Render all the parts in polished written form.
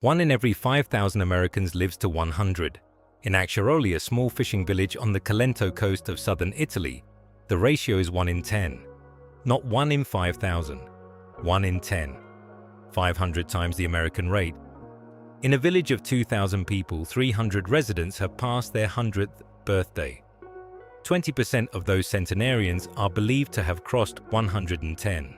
1 in every 5,000 Americans lives to 100. In Acciaroli, a small fishing village on the Cilento coast of southern Italy, the ratio is 1 in 10. Not 1 in 5,000, 1 in 10. 500 times the American rate. In a village of 2,000 people, 300 residents have passed their 100th birthday. 20% of those centenarians are believed to have crossed 110.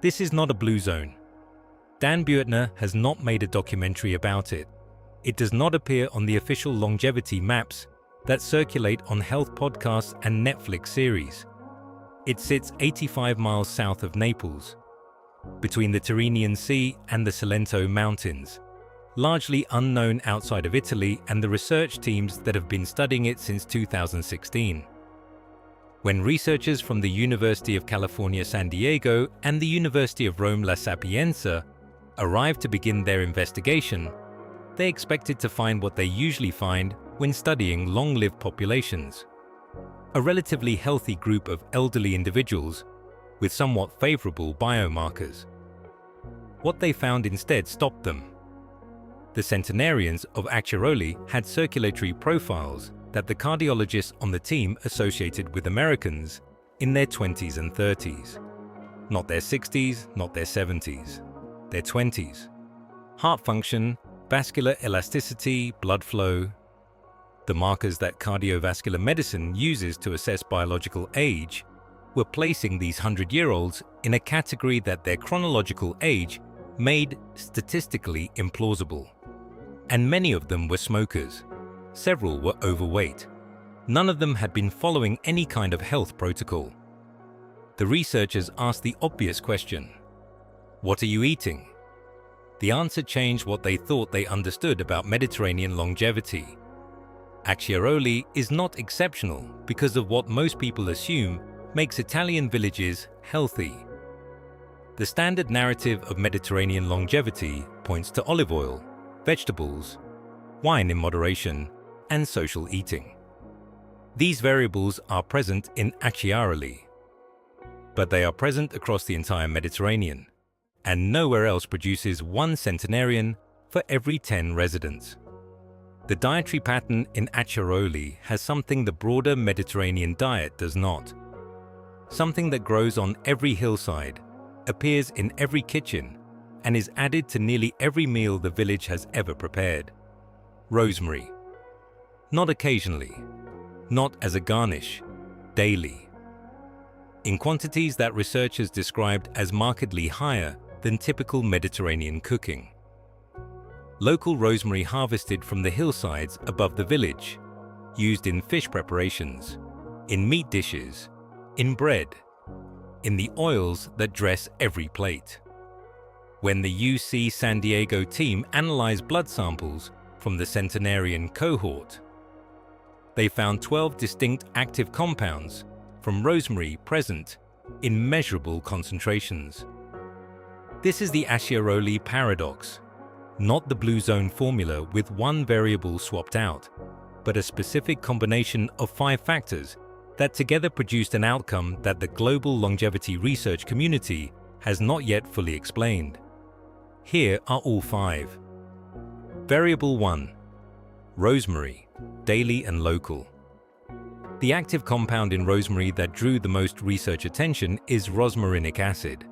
This is not a blue zone. Dan Buettner has not made a documentary about it. It does not appear on the official longevity maps that circulate on health podcasts and Netflix series. It sits 85 miles south of Naples, between the Tyrrhenian Sea and the Cilento Mountains, largely unknown outside of Italy and the research teams that have been studying it since 2016. When researchers from the University of California, San Diego and the University of Rome, La Sapienza arrived to begin their investigation, they expected to find what they usually find when studying long-lived populations: a relatively healthy group of elderly individuals with somewhat favorable biomarkers. What they found instead stopped them. The centenarians of Acciaroli had circulatory profiles that the cardiologists on the team associated with Americans in their 20s and 30s. Not their 60s, not their 70s, their 20s. Heart function, vascular elasticity, blood flow, the markers that cardiovascular medicine uses to assess biological age, were placing these 100-year-olds in a category that their chronological age made statistically implausible. And many of them were smokers. Several were overweight. None of them had been following any kind of health protocol. The researchers asked the obvious question: what are you eating? The answer changed what they thought they understood about Mediterranean longevity. Acciaroli is not exceptional because of what most people assume makes Italian villages healthy. The standard narrative of Mediterranean longevity points to olive oil, vegetables, wine in moderation, and social eating. These variables are present in Acciaroli, but they are present across the entire Mediterranean, and nowhere else produces 1 centenarian for every 10 residents. The dietary pattern in Acciaroli has something the broader Mediterranean diet does not. Something that grows on every hillside, appears in every kitchen, and is added to nearly every meal the village has ever prepared: rosemary. Not occasionally, not as a garnish, daily. In quantities that researchers described as markedly higher than typical Mediterranean cooking. Local rosemary harvested from the hillsides above the village, used in fish preparations, in meat dishes, in bread, in the oils that dress every plate. When the UC San Diego team analyzed blood samples from the centenarian cohort, they found 12 distinct active compounds from rosemary present in measurable concentrations. This is the Acciaroli paradox, not the blue zone formula with one variable swapped out, but a specific combination of 5 factors that together produced an outcome that the global longevity research community has not yet fully explained. Here are all 5. Variable 1. Rosemary, daily and local. The active compound in rosemary that drew the most research attention is rosmarinic acid,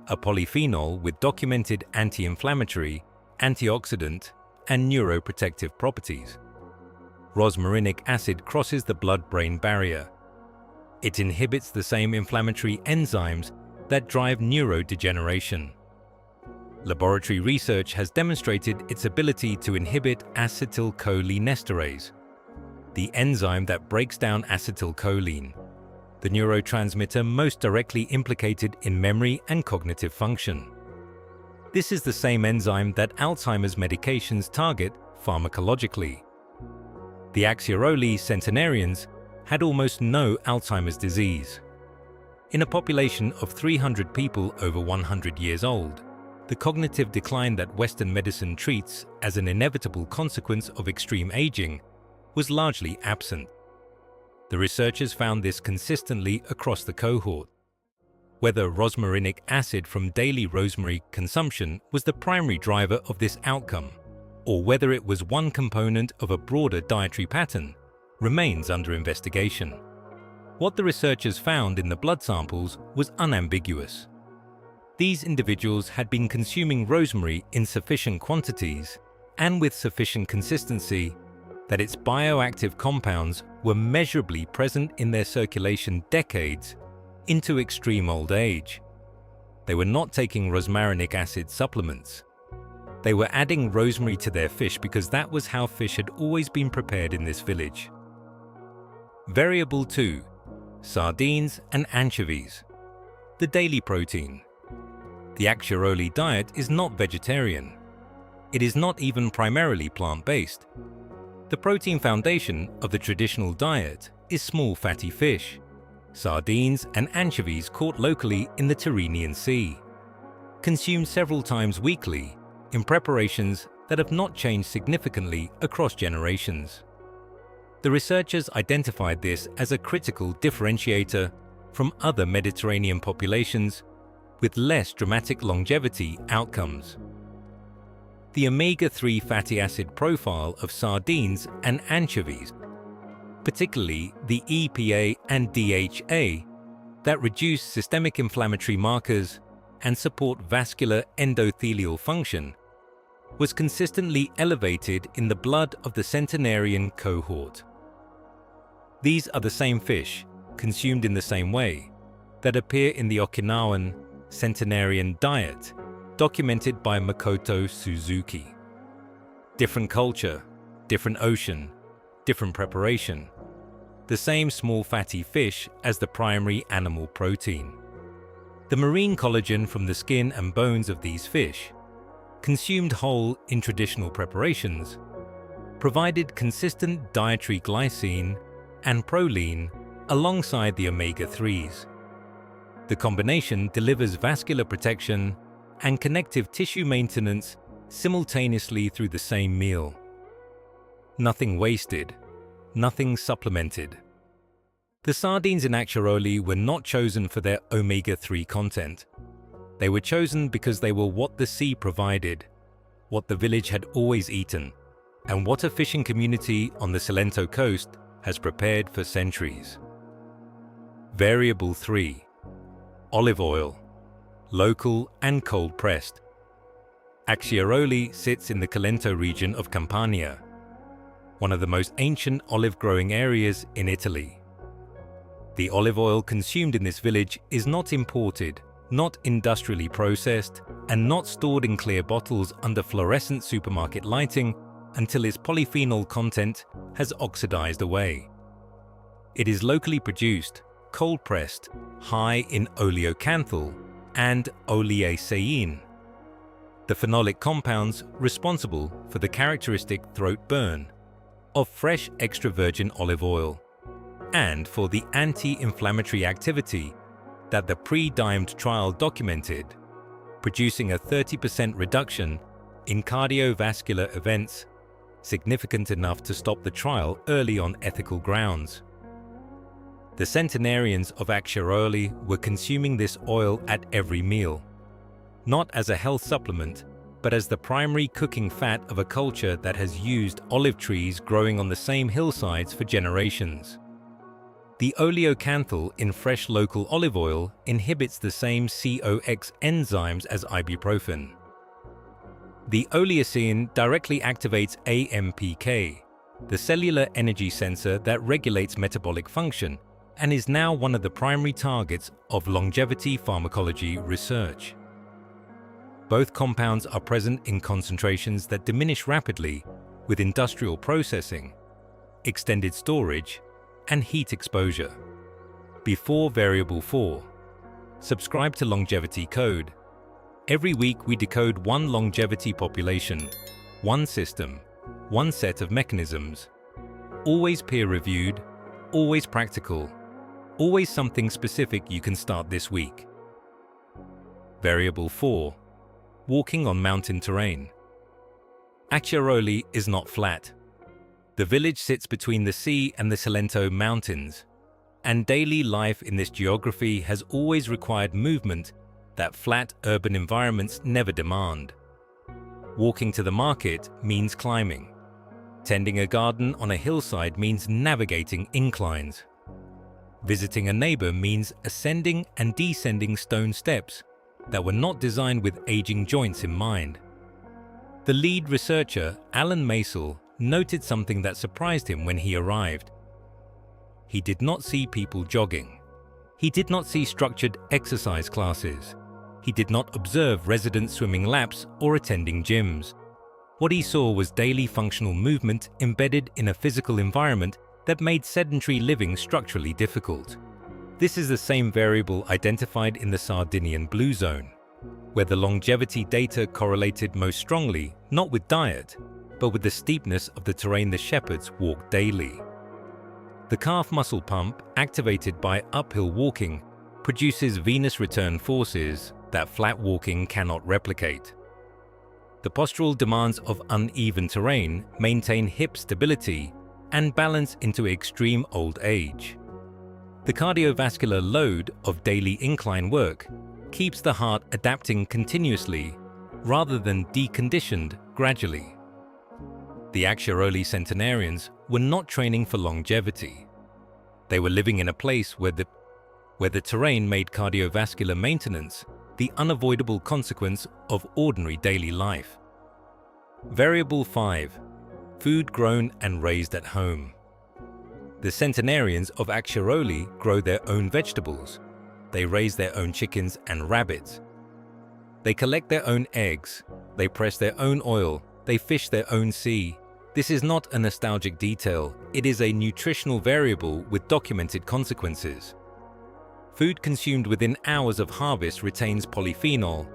a polyphenol with documented anti-inflammatory, antioxidant, and neuroprotective properties. Rosmarinic acid crosses the blood-brain barrier. It inhibits the same inflammatory enzymes that drive neurodegeneration. Laboratory research has demonstrated its ability to inhibit acetylcholinesterase, the enzyme that breaks down acetylcholine, the neurotransmitter most directly implicated in memory and cognitive function. This is the same enzyme that Alzheimer's medications target pharmacologically. The Acciaroli centenarians had almost no Alzheimer's disease. In a population of 300 people over 100 years old, the cognitive decline that Western medicine treats as an inevitable consequence of extreme aging was largely absent. The researchers found this consistently across the cohort. whether rosmarinic acid from daily rosemary consumption was the primary driver of this outcome, or whether it was one component of a broader dietary pattern, remains under investigation. What the researchers found in the blood samples was unambiguous. These individuals had been consuming rosemary in sufficient quantities and with sufficient consistency that its bioactive compounds were measurably present in their circulation decades into extreme old age. They were not taking rosmarinic acid supplements. They were adding rosemary to their fish because that was how fish had always been prepared in this village. Variable 2. Sardines and anchovies. The daily protein. The Acciaroli diet is not vegetarian. It is not even primarily plant-based. The protein foundation of the traditional diet is small fatty fish, sardines and anchovies caught locally in the Tyrrhenian Sea, consumed several times weekly in preparations that have not changed significantly across generations. The researchers identified this as a critical differentiator from other Mediterranean populations with less dramatic longevity outcomes. The omega-3 fatty acid profile of sardines and anchovies, particularly the EPA and DHA, that reduce systemic inflammatory markers and support vascular endothelial function, was consistently elevated in the blood of the centenarian cohort. These are the same fish, consumed in the same way, that appear in the Okinawan centenarian diet, documented by Makoto Suzuki. Different culture, different ocean, different preparation. The same small fatty fish as the primary animal protein. The marine collagen from the skin and bones of these fish, consumed whole in traditional preparations, provided consistent dietary glycine and proline alongside the omega-3s. The combination delivers vascular protection and connective tissue maintenance simultaneously through the same meal. Nothing wasted, nothing supplemented. The sardines in Acciaroli were not chosen for their omega-3 content. They were chosen because they were what the sea provided, what the village had always eaten, and what a fishing community on the Cilento coast has prepared for centuries. Variable 3. Olive oil, local and cold-pressed. Acciaroli sits in the Cilento region of Campania, one of the most ancient olive-growing areas in Italy. The olive oil consumed in this village is not imported, not industrially processed, and not stored in clear bottles under fluorescent supermarket lighting until its polyphenol content has oxidized away. It is locally produced, cold-pressed, high in oleocanthal and oleacein, the phenolic compounds responsible for the characteristic throat burn of fresh extra virgin olive oil, and for the anti-inflammatory activity that the pre-dimed trial documented, producing a 30% reduction in cardiovascular events, significant enough to stop the trial early on ethical grounds. The centenarians of Acciaroli were consuming this oil at every meal, not as a health supplement, but as the primary cooking fat of a culture that has used olive trees growing on the same hillsides for generations. The oleocanthal in fresh local olive oil inhibits the same COX enzymes as ibuprofen. The oleacein directly activates AMPK, the cellular energy sensor that regulates metabolic function, and is now one of the primary targets of longevity pharmacology research. Both compounds are present in concentrations that diminish rapidly with industrial processing, extended storage, and heat exposure. Before Variable 4. Subscribe to Longevity Code. Every week we decode one longevity population, one system, one set of mechanisms. Always peer-reviewed, always practical, always something specific you can start this week. Variable 4. Walking on mountain terrain. Acciaroli is not flat. The village sits between the sea and the Cilento Mountains, and daily life in this geography has always required movement that flat urban environments never demand. Walking to the market means climbing. Tending a garden on a hillside means navigating inclines. Visiting a neighbor means ascending and descending stone steps that were not designed with aging joints in mind. The lead researcher, Alan Maisel, noted something that surprised him when he arrived. He did not see people jogging. He did not see structured exercise classes. He did not observe residents swimming laps or attending gyms. What he saw was daily functional movement embedded in a physical environment that made sedentary living structurally difficult. This is the same variable identified in the Sardinian Blue Zone, where the longevity data correlated most strongly not with diet, but with the steepness of the terrain the shepherds walked daily. The calf muscle pump, activated by uphill walking, produces venous return forces that flat walking cannot replicate. The postural demands of uneven terrain maintain hip stability and balance into extreme old age. The cardiovascular load of daily incline work keeps the heart adapting continuously rather than deconditioned gradually. The Acciaroli centenarians were not training for longevity. They were living in a place where the terrain made cardiovascular maintenance the unavoidable consequence of ordinary daily life. Variable 5. Food grown and raised at home. The centenarians of Acciaroli grow their own vegetables. They raise their own chickens and rabbits. They collect their own eggs. They press their own oil. They fish their own sea. This is not a nostalgic detail. It is a nutritional variable with documented consequences. Food consumed within hours of harvest retains polyphenol,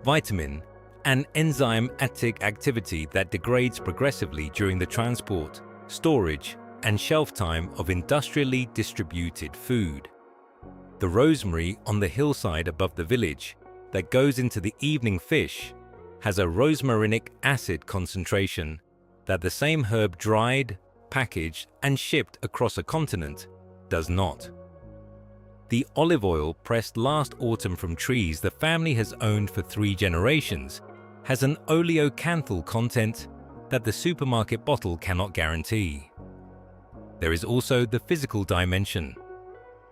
vitamin, and enzymatic activity that degrades progressively during the transport, storage, and shelf time of industrially distributed food. The rosemary on the hillside above the village that goes into the evening fish has a rosmarinic acid concentration that the same herb dried, packaged, and shipped across a continent does not. The olive oil pressed last autumn from trees the family has owned for 3 generations has an oleocanthal content that the supermarket bottle cannot guarantee. There is also the physical dimension.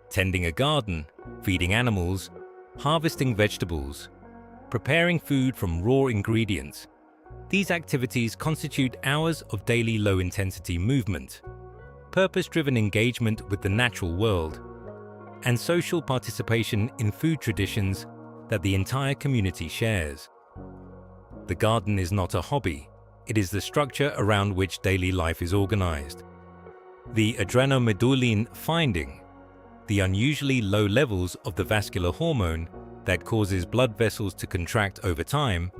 Tending a garden, feeding animals, harvesting vegetables, preparing food from raw ingredients. These activities constitute hours of daily low-intensity movement, purpose-driven engagement with the natural world, and social participation in food traditions that the entire community shares. The garden is not a hobby, it is the structure around which daily life is organized. The adrenomedulline finding, the unusually low levels of the vascular hormone that causes blood vessels to contract over time,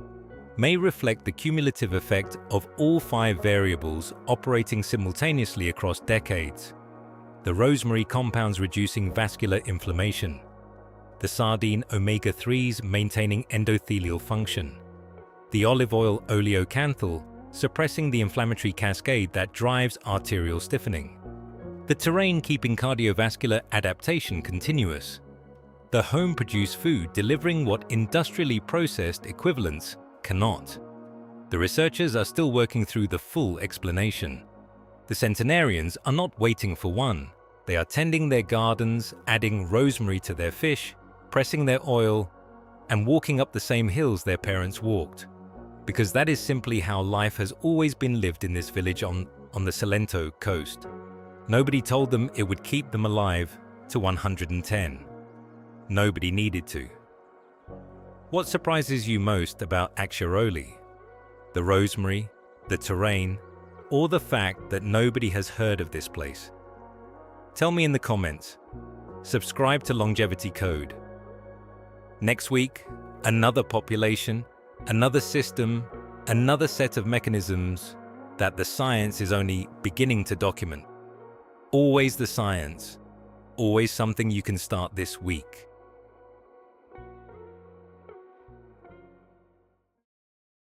may reflect the cumulative effect of all 5 variables operating simultaneously across decades. The rosemary compounds reducing vascular inflammation, the sardine omega-3s maintaining endothelial function, the olive oil oleocanthal suppressing the inflammatory cascade that drives arterial stiffening, the terrain keeping cardiovascular adaptation continuous, the home-produced food delivering what industrially processed equivalents cannot. The researchers are still working through the full explanation. The centenarians are not waiting for one. They are tending their gardens, adding rosemary to their fish, pressing their oil, and walking up the same hills their parents walked. Because that is simply how life has always been lived in this village on the Cilento coast. Nobody told them it would keep them alive to 110. Nobody needed to. What surprises you most about Acciaroli? The rosemary, the terrain, or the fact that nobody has heard of this place? Tell me in the comments. Subscribe to Longevity Code. Next week, another population, another system, another set of mechanisms that the science is only beginning to document. Always the science. Always something you can start this week.